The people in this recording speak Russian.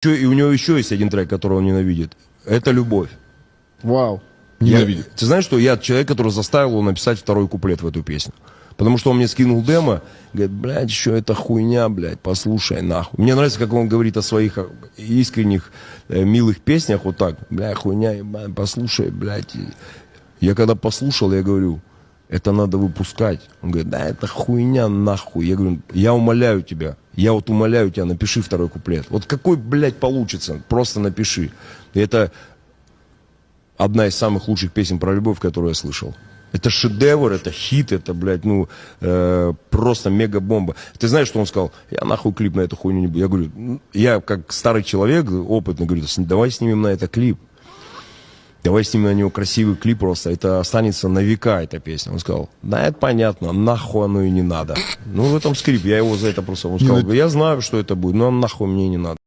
И у него еще есть один трек, который он ненавидит. Это «Любовь». Вау. Ненавидит. Ты знаешь, что я человек, который заставил его написать второй куплет в эту песню. Потому что он мне скинул демо, говорит, блядь, что это хуйня, блядь, послушай нахуй. Мне нравится, как он говорит о своих искренних, милых песнях, вот так, блядь, хуйня, ебать, послушай, блядь. Я когда послушал, я говорю, это надо выпускать. Он говорит, да, это хуйня нахуй. Я говорю, я умоляю тебя, я вот умоляю тебя, напиши второй куплет. Вот какой, блядь, получится, просто напиши. И это одна из самых лучших песен про любовь, которую я слышал. Это шедевр, это хит, это, блядь, просто мега-бомба. Ты знаешь, что он сказал? Я нахуй клип на эту хуйню не буду. Я говорю, я как старый человек, опытный, говорю, давай снимем на это клип. Давай снимем на него красивый клип просто. Это останется на века, эта песня. Он сказал, да, это понятно, нахуй оно и не надо. Ну, в этом скрип, я его за это просто... Он сказал, я знаю, что это будет, но нахуй мне не надо.